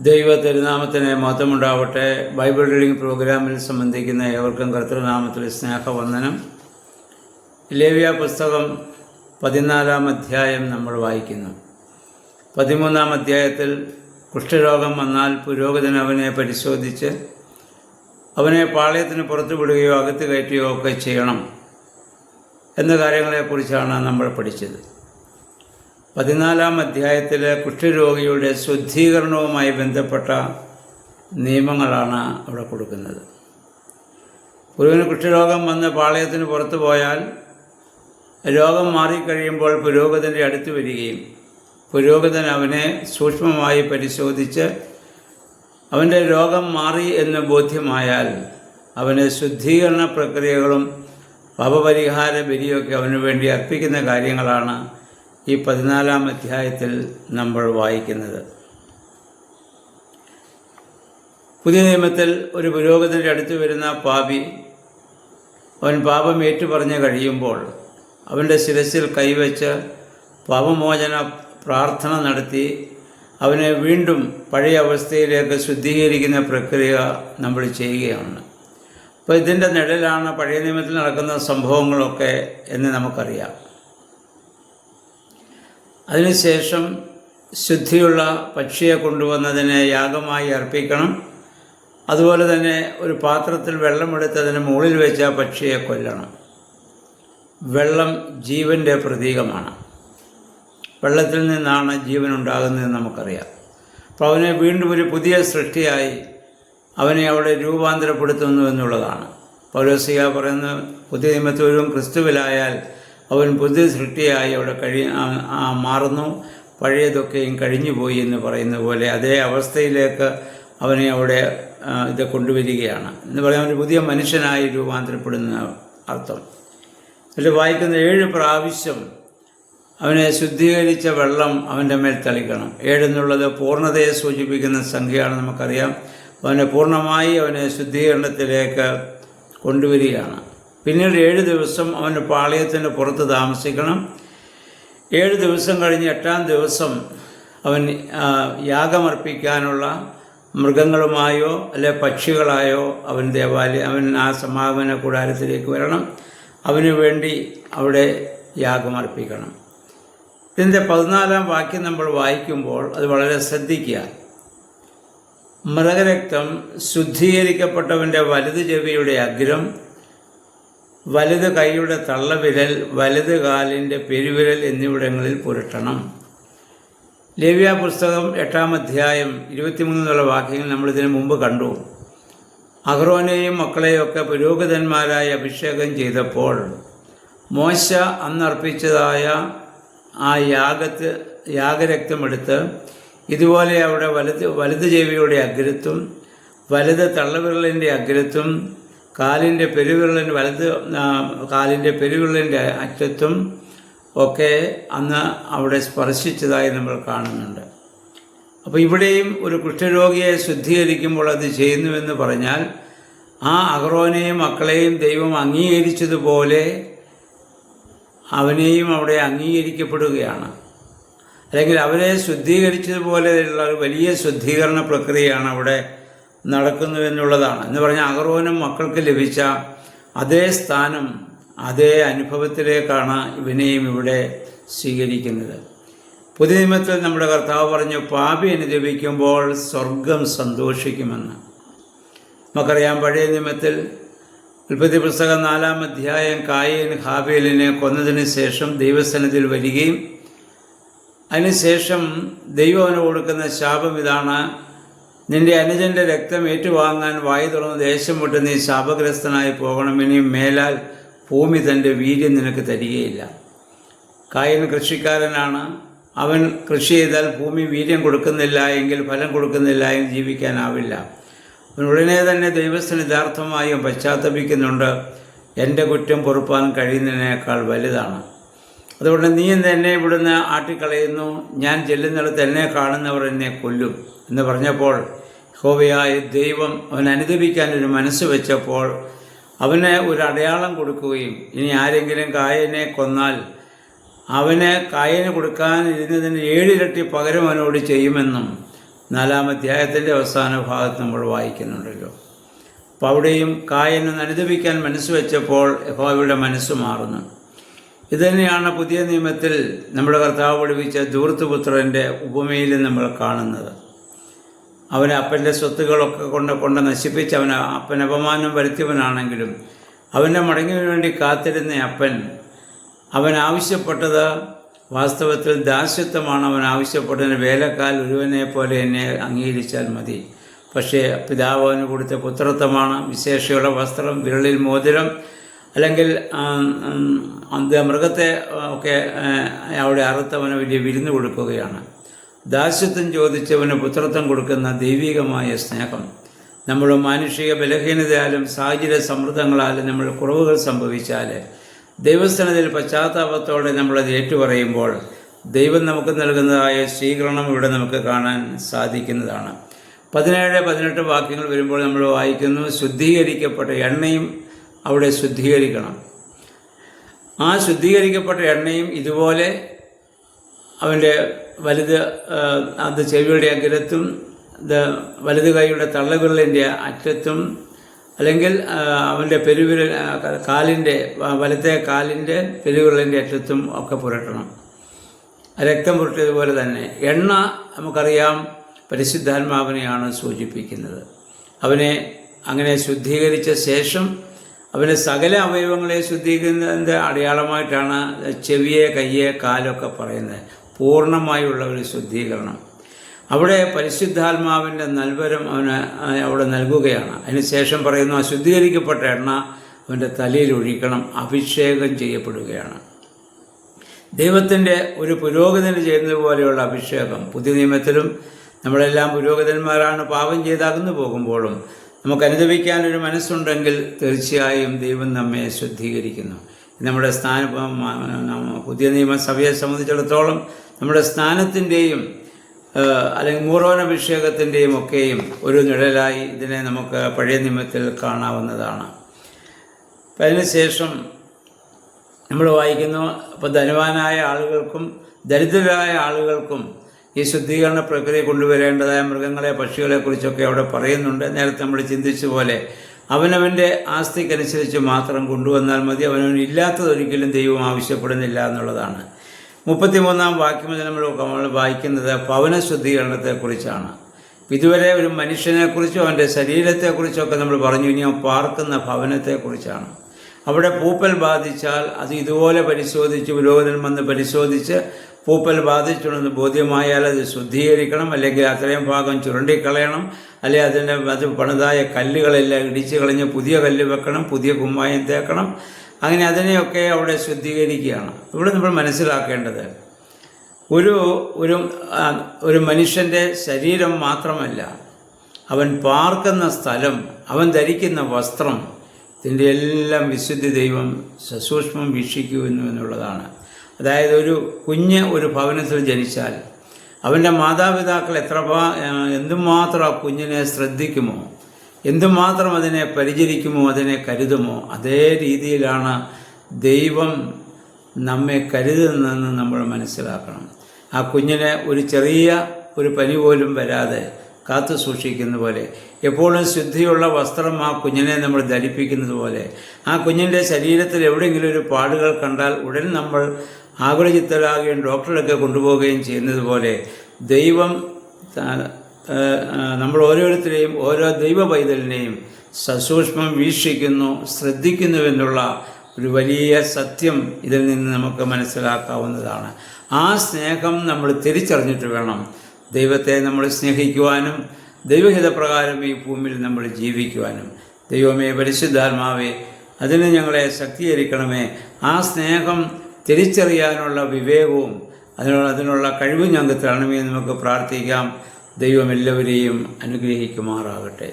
ദൈവ തിരുനാമത്തിന് മഹത്വമുണ്ടാവട്ടെ. Bible reading പ്രോഗ്രാമിൽ സംബന്ധിക്കുന്ന ഏവർക്കും കർത്തൃനാമത്തിൽ സ്നേഹവന്ദനം. ലേവ്യ പുസ്തകം 14-ാം അധ്യായം നമ്മൾ വായിക്കുന്നു. 13-ാം അധ്യായത്തിൽ കുഷ്ഠരോഗം വന്നാൽ പുരോഹിതൻ അവനെ പരിശോധിച്ച് അവനെ പാളയത്തിന് പുറത്തു വിടുകയോ അകത്ത് കയറ്റുകയോ ഒക്കെ ചെയ്യണം എന്ന കാര്യങ്ങളെക്കുറിച്ചാണ് നമ്മൾ പഠിച്ചത്. 14-ാം അധ്യായത്തിലെ കുഷ്ഠരോഗിയുടെ ശുദ്ധീകരണവുമായി ബന്ധപ്പെട്ട നിയമങ്ങളാണ് അവിടെ കൊടുക്കുന്നത്. ഒരുവന് കുഷ്ഠരോഗം വന്ന് പാളയത്തിന് പുറത്തു പോയാൽ രോഗം മാറിക്കഴിയുമ്പോൾ പുരോഹിതൻ്റെ അടുത്ത് വരികയും പുരോഹിതൻ അവനെ സൂക്ഷ്മമായി പരിശോധിച്ച് അവൻ്റെ രോഗം മാറി എന്ന് ബോധ്യമായാൽ അവന് ശുദ്ധീകരണ പ്രക്രിയകളും പാപപരിഹാര ബലിയൊക്കെ അവന് വേണ്ടി അർപ്പിക്കുന്ന കാര്യങ്ങളാണ് ഈ 14-ാം അധ്യായത്തിൽ നമ്മൾ വായിക്കുന്നത്. പുതിയ നിയമത്തിൽ ഒരു പുരോഹിതൻ്റെ അടുത്ത് വരുന്ന പാപി അവൻ പാപം ഏറ്റുപറഞ്ഞ് കഴിയുമ്പോൾ അവൻ്റെ ശിരസിൽ കൈവച്ച് പാപമോചന പ്രാർത്ഥന നടത്തി അവനെ വീണ്ടും പഴയ അവസ്ഥയിലേക്ക് ശുദ്ധീകരിക്കുന്ന പ്രക്രിയ നമ്മൾ ചെയ്യുകയാണ്. അപ്പോൾ ഇതിൻ്റെ നിഴലാണ് പഴയ നിയമത്തിൽ നടക്കുന്ന സംഭവങ്ങളൊക്കെ എന്ന് നമുക്കറിയാം. അതിനുശേഷം ശുദ്ധിയുള്ള പക്ഷിയെ കൊണ്ടുവന്നതിനെ യാഗമായി അർപ്പിക്കണം. അതുപോലെ തന്നെ ഒരു പാത്രത്തിൽ വെള്ളമെടുത്ത് അതിന് മുകളിൽ വെച്ച് ആ പക്ഷിയെ കൊല്ലണം. വെള്ളം ജീവൻ്റെ പ്രതീകമാണ്. വെള്ളത്തിൽ നിന്നാണ് ജീവൻ ഉണ്ടാകുന്നതെന്ന് നമുക്കറിയാം. അപ്പോൾ അവനെ വീണ്ടും ഒരു പുതിയ സൃഷ്ടിയായി അവനെ അവിടെ രൂപാന്തരപ്പെടുത്തുന്നു എന്നുള്ളതാണ്. പൗലോസ്ലീഹ പറയുന്ന പുതിയ നിയമത്തിലും ക്രിസ്തുവിലായാൽ അവൻ പുതിയ സൃഷ്ടിയായി അവിടെ മാറുന്നു, പഴയതൊക്കെയും കഴിഞ്ഞുപോയി എന്ന് പറയുന്ന പോലെ അതേ അവസ്ഥയിലേക്ക് അവനെ അവിടെ ഇത് കൊണ്ടുവരികയാണ് എന്ന് പറയാൻ ഒരു പുതിയ മനുഷ്യനായി രൂപാന്തരപ്പെടുന്ന അർത്ഥം. അതിൽ വായിക്കുന്ന 7 പ്രാവശ്യം അവനെ ശുദ്ധീകരിച്ച വെള്ളം അവൻ്റെ മേൽ തളിക്കണം. 7 എന്നുള്ളത് പൂർണ്ണതയെ സൂചിപ്പിക്കുന്ന സംഖ്യയാണ്, നമുക്കറിയാം. അവനെ പൂർണ്ണമായി അവനെ ശുദ്ധീകരണത്തിലേക്ക് കൊണ്ടുവരികയാണ്. പിന്നീട് 7 ദിവസം അവന് പാളയത്തിൻ്റെ പുറത്ത് താമസിക്കണം. 7 ദിവസം കഴിഞ്ഞ് 8-ാം ദിവസം അവൻ യാഗമർപ്പിക്കാനുള്ള മൃഗങ്ങളുമായോ അല്ലെ പക്ഷികളായോ അവൻ ആ സമാഗമന കൂടാരത്തിലേക്ക് വരണം. അവന് വേണ്ടി അവിടെ യാഗമർപ്പിക്കണം. ഇതിൻ്റെ 14-ാം വാക്യം നമ്മൾ വായിക്കുമ്പോൾ അത് വളരെ ശ്രദ്ധിക്കുക. മൃഗരക്തം ശുദ്ധീകരിക്കപ്പെട്ടവൻ്റെ വലത് ചെവിയുടെ അഗ്രം, വലത് കൈയുടെ തള്ളവിരൽ, വലത് കാലിൻ്റെ പെരുവിരൽ എന്നിവിടങ്ങളിൽ പുരട്ടണം. ലേവ്യ പുസ്തകം 8-ാം അധ്യായം 23 വാക്യങ്ങൾ നമ്മളിതിനു മുമ്പ് കണ്ടു. അഹ്റോനെയും മക്കളെയൊക്കെ പുരോഹിതന്മാരായി അഭിഷേകം ചെയ്തപ്പോൾ മോശ അന്നർപ്പിച്ചതായ ആ യാഗരക്തമെടുത്ത് ഇതുപോലെ അവിടെ വലത് ചെവിയുടെ അഗ്രത്തും വലത് തള്ളവിരലിൻ്റെ അഗ്രത്തും കാലിൻ്റെ പെരുവിരലിൻ്റെ അറ്റത്തും ഒക്കെ അന്ന് അവിടെ സ്പർശിച്ചതായി നമ്മൾ കാണുന്നുണ്ട്. അപ്പോൾ ഇവിടെയും ഒരു കുഷ്ഠരോഗിയെ ശുദ്ധീകരിക്കുമ്പോൾ അത് ചെയ്യുന്നുവെന്ന് പറഞ്ഞാൽ ആ അഹ്റോനെയും മക്കളെയും ദൈവം അംഗീകരിച്ചതുപോലെ അവനെയും അവിടെ അംഗീകരിക്കപ്പെടുകയാണ്. അല്ലെങ്കിൽ അവരെ ശുദ്ധീകരിച്ചതുപോലെയുള്ള ഒരു വലിയ ശുദ്ധീകരണ പ്രക്രിയയാണ് അവിടെ നടക്കുന്നുവെന്നുള്ളതാണ്. എന്ന് പറഞ്ഞാൽ അഹ്റോനും മക്കൾക്ക് ലഭിച്ച അതേ സ്ഥാനം, അതേ അനുഭവത്തിലേക്കാണ് ഇവനെയും ഇവിടെ സ്വീകരിക്കുന്നത്. പുതിയ നിയമത്തിൽ നമ്മുടെ കർത്താവ് പറഞ്ഞു, പാപി അനുദപിക്കുമ്പോൾ സ്വർഗം സന്തോഷിക്കുമെന്ന്. നമുക്കറിയാം, പഴയ നിയമത്തിൽ ഉൽപ്പത്തി പുസ്തകം 4-ാം അധ്യായം കായീൻ ഹാബേലിനെ കൊന്നതിന് ശേഷം ദൈവസന്നിധിയിൽ വരികയും അതിനുശേഷം ദൈവം അവന് കൊടുക്കുന്ന ശാപം ഇതാണ്: നിന്റെ അനുജൻ്റെ രക്തം ഏറ്റുവാങ്ങാൻ വായു തുറന്ന് ദേശം വിട്ട് നീ ശാപഗ്രസ്തനായി പോകണം. ഇനി മേലാൽ ഭൂമി തൻ്റെ വീര്യം നിനക്ക് തരികയില്ല. കായീൻ കൃഷിക്കാരനാണ്. അവൻ കൃഷി ചെയ്താൽ ഭൂമി വീര്യം കൊടുക്കുന്നില്ല എങ്കിൽ, ഫലം കൊടുക്കുന്നില്ല എങ്കിൽ ജീവിക്കാനാവില്ല. അവൻ ഉടനെ തന്നെ ദൈവസന്നിധാർത്ഥമായും പശ്ചാത്തപിക്കുന്നുണ്ട്. എൻ്റെ കുറ്റം പൊറുപ്പാൻ കഴിയുന്നതിനേക്കാൾ വലുതാണ്. അതുകൊണ്ട് നീ എന്നെ ഇവിടുന്ന് ആട്ടിക്കളയുന്നു, ഞാൻ ചെല്ലുന്നിടത്ത് എന്നെ കാണുന്നവർ എന്നെ കൊല്ലും എന്ന് പറഞ്ഞപ്പോൾ യഹോവയായ ദൈവം അവൻ അനുദപിക്കാൻ ഒരു മനസ്സ് വെച്ചപ്പോൾ അവന് ഒരു അടയാളം കൊടുക്കുകയും ഇനി ആരെങ്കിലും കായനെ കൊന്നാൽ അവന് കായന് കൊടുക്കാൻ ഇരുന്നതിന് 7 ഇരട്ടി പകരം അവനോട് ചെയ്യുമെന്നും 4-ാം അധ്യായത്തിൻ്റെ അവസാന ഭാഗത്ത് നമ്മൾ വായിക്കുന്നുണ്ടല്ലോ. അപ്പോൾ അവിടെയും കായനെ അനുദപിക്കാൻ മനസ്സ് വെച്ചപ്പോൾ യഹോവയുടെ മനസ്സ് മാറുന്നു. ഇതുതന്നെയാണ് പുതിയ നിയമത്തിൽ നമ്മുടെ കർത്താവ് പഠിപ്പിച്ച ധൂർത്തുപുത്രൻ്റെ ഉപമയിൽ നമ്മൾ കാണുന്നത്. അവന് അപ്പൻ്റെ സ്വത്തുകളൊക്കെ കൊണ്ട് നശിപ്പിച്ച് അപ്പൻ അപമാനം വരുത്തിയവനാണെങ്കിലും അവൻ്റെ മടങ്ങിന് വേണ്ടി കാത്തിരുന്ന അവൻ ആവശ്യപ്പെട്ടത് വാസ്തവത്തിൽ ദാസ്യത്വമാണ്. അവൻ ആവശ്യപ്പെട്ടതിന് വേലക്കാൽ ഒരുവനെ പോലെ എന്നെ അംഗീകരിച്ചാൽ മതി. പക്ഷേ പിതാവ് അവന് കൊടുത്ത പുത്രത്വമാണ്. വിശേഷയുള്ള വസ്ത്രം, വിരളിൽ മോതിരം, അല്ലെങ്കിൽ മൃഗത്തെ ഒക്കെ അവിടെ അറുത്തവന് വലിയ വിരുന്ന് കൊടുക്കുകയാണ്. ദാസ്യത്വം ചോദിച്ചവന് പുത്രത്വം കൊടുക്കുന്ന ദൈവികമായ സ്നേഹം. നമ്മൾ മാനുഷിക ബലഹീനതയാലും സാഹചര്യ സമ്മർദ്ദങ്ങളാലും നമ്മൾ കുറവുകൾ സംഭവിച്ചാൽ ദൈവസ്ഥാനത്തിൽ പശ്ചാത്താപത്തോടെ നമ്മളത് ഏറ്റുപറയുമ്പോൾ ദൈവം നമുക്ക് നൽകുന്നതായ സ്വീകരണം ഇവിടെ നമുക്ക് കാണാൻ സാധിക്കുന്നതാണ്. 17-18 വാക്യങ്ങൾ വരുമ്പോൾ നമ്മൾ വായിക്കുന്നു, ശുദ്ധീകരിക്കപ്പെട്ട എണ്ണയും അവിടെ ശുദ്ധീകരിക്കണം. ആ ശുദ്ധീകരിക്കപ്പെട്ട എണ്ണയും ഇതുപോലെ അവൻ്റെ അത് ചെവിയുടെ അഗ്രത്തും വലത് കൈയുടെ തള്ളവിരലിൻ്റെ അറ്റത്തും, അല്ലെങ്കിൽ അവൻ്റെ വലത്തെ കാലിൻ്റെ പെരുവിരലിൻ്റെ അറ്റത്തും ഒക്കെ പുരട്ടണം. രക്തം പുരട്ടിയതുപോലെ തന്നെ എണ്ണ നമുക്കറിയാം പരിശുദ്ധാത്മാവിനെയാണ് സൂചിപ്പിക്കുന്നത്. അവനെ അങ്ങനെ ശുദ്ധീകരിച്ച ശേഷം അവൻ്റെ സകല അവയവങ്ങളെ ശുദ്ധീകരിക്കുന്നതിൻ്റെ അടയാളമായിട്ടാണ് ചെവിയെ, കയ്യെ, കാലൊക്കെ പറയുന്നത്. പൂർണ്ണമായുള്ള ഒരു ശുദ്ധീകരണം. അവിടെ പരിശുദ്ധാത്മാവിൻ്റെ നൽവരം അവന് അവിടെ നൽകുകയാണ്. അതിനുശേഷം പറയുന്നു, ആ ശുദ്ധീകരിക്കപ്പെട്ട എണ്ണ അവൻ്റെ തലയിൽ ഒഴിക്കണം, അഭിഷേകം ചെയ്യപ്പെടുകയാണ്. ദൈവത്തിൻ്റെ ഒരു പുരോഹിതന് ചെയ്യുന്നത് പോലെയുള്ള അഭിഷേകം. പുതിയ നിയമത്തിലും നമ്മളെല്ലാം പുരോഹിതന്മാരാണ്. പാപം ചെയ്തകന്നു പോകുമ്പോഴും നമുക്ക് അനുദപിക്കാനൊരു മനസ്സുണ്ടെങ്കിൽ തീർച്ചയായും ദൈവം നമ്മെ ശുദ്ധീകരിക്കുന്നു. നമ്മുടെ പുതിയ നിയമസഭയെ സംബന്ധിച്ചിടത്തോളം നമ്മുടെ സ്നാനത്തിൻ്റെയും അല്ലെങ്കിൽ മൂറോനഭിഷേകത്തിൻ്റെയും ഒക്കെയും ഒരു നിഴലായി ഇതിനെ നമുക്ക് പഴയ നിയമത്തിൽ കാണാവുന്നതാണ്. അപ്പം അതിനുശേഷം നമ്മൾ വായിക്കുന്നു, അപ്പോൾ ധനവാനായ ആളുകൾക്കും ദരിദ്രരായ ആളുകൾക്കും ഈ ശുദ്ധീകരണ പ്രക്രിയ കൊണ്ടുവരേണ്ടതായ മൃഗങ്ങളെ, പക്ഷികളെക്കുറിച്ചൊക്കെ അവിടെ പറയുന്നുണ്ട്. നേരത്തെ നമ്മൾ ചിന്തിച്ച പോലെ അവനവൻ്റെ ആസ്തിക്കനുസരിച്ച് മാത്രം കൊണ്ടുവന്നാൽ മതി. അവനവന് ഇല്ലാത്തതൊരിക്കലും ദൈവം ആവശ്യപ്പെടുന്നില്ല എന്നുള്ളതാണ്. 33-ാം വാക്യം നമ്മൾ വായിക്കുന്നത് ഭവന ശുദ്ധീകരണത്തെക്കുറിച്ചാണ്. ഇതുവരെ ഒരു മനുഷ്യനെക്കുറിച്ചും അവൻ്റെ ശരീരത്തെക്കുറിച്ചൊക്കെ നമ്മൾ പറഞ്ഞു. ഇനി അവൻ പാർക്കുന്ന ഭവനത്തെക്കുറിച്ചാണ്. അവിടെ പൂപ്പൽ ബാധിച്ചാൽ അത് ഇതുപോലെ പരിശോധിച്ച്, പുരോഹിതൻ വന്ന് പരിശോധിച്ച് പൂപ്പൽ ബാധിച്ചുണ്ടെന്ന് ബോധ്യമായാൽ അത് ശുദ്ധീകരിക്കണം, അല്ലെങ്കിൽ അത്രയും ഭാഗം ചുരണ്ടിക്കളയണം, അല്ലെങ്കിൽ അത് പണിതായ കല്ലുകളെല്ലാം ഇടിച്ച് കളഞ്ഞ് പുതിയ കല്ല് വെക്കണം, പുതിയ കുമ്മായം തേക്കണം. അങ്ങനെ അതിനെയൊക്കെ അവിടെ ശുദ്ധീകരിക്കുകയാണ്. ഇവിടെ നമ്മൾ മനസ്സിലാക്കേണ്ടത് ഒരു മനുഷ്യൻ്റെ ശരീരം മാത്രമല്ല, അവൻ പാർക്കുന്ന സ്ഥലം, അവൻ ധരിക്കുന്ന വസ്ത്രം, ഇതിൻ്റെ എല്ലാം വിശുദ്ധി ദൈവം സസൂക്ഷ്മം വീക്ഷിക്കുന്നു എന്നുള്ളതാണ്. അതായത് ഒരു കുഞ്ഞ് ഒരു ഭവനത്തിൽ ജനിച്ചാൽ അവൻ്റെ മാതാപിതാക്കൾ എന്തുമാത്രം ആ കുഞ്ഞിനെ ശ്രദ്ധിക്കുമോ, എന്തുമാത്രം അതിനെ പരിചരിക്കുമോ, അതിനെ കരുതുമോ, അതേ രീതിയിലാണ് ദൈവം നമ്മെ കരുതുന്നതെന്ന് നമ്മൾ മനസ്സിലാക്കണം. ആ കുഞ്ഞിനെ ഒരു ചെറിയ പനി പോലും വരാതെ കാത്തു സൂക്ഷിക്കുന്ന പോലെ, എപ്പോഴും ശുദ്ധിയുള്ള വസ്ത്രം ആ കുഞ്ഞിനെ നമ്മൾ ധരിപ്പിക്കുന്നത് പോലെ, ആ കുഞ്ഞിൻ്റെ ശരീരത്തിൽ എവിടെയെങ്കിലും ഒരു പാടുകൾ കണ്ടാൽ ഉടൻ നമ്മൾ ആകുലചിത്തരാകുകയും ഡോക്ടറിലൊക്കെ കൊണ്ടുപോവുകയും ചെയ്യുന്നത് പോലെ ദൈവം നമ്മൾ ഓരോരുത്തരെയും, ഓരോ ദൈവ പൈതലിനെയും സസൂക്ഷ്മം വീക്ഷിക്കുന്നു, ശ്രദ്ധിക്കുന്നുവെന്നുള്ള ഒരു വലിയ സത്യം ഇതിൽ നിന്ന് നമുക്ക് മനസ്സിലാക്കാവുന്നതാണ്. ആ സ്നേഹം നമ്മൾ തിരിച്ചറിഞ്ഞിട്ട് വേണം ദൈവത്തെ നമ്മൾ സ്നേഹിക്കുവാനും ദൈവഹിതപ്രകാരം ഈ ഭൂമിയിൽ നമ്മൾ ജീവിക്കുവാനും. ദൈവമേ, പരിശുദ്ധാത്മാവേ, അതിന് ഞങ്ങളെ ശക്തീകരിക്കണമേ. ആ സ്നേഹം തിരിച്ചറിയാനുള്ള വിവേകവും അതിനുള്ള കഴിവും ഞങ്ങൾക്ക് തരണമേ. നമുക്ക് പ്രാർത്ഥിക്കാം. ദൈവം എല്ലാവരെയും അനുഗ്രഹിക്കുമാറാകട്ടെ.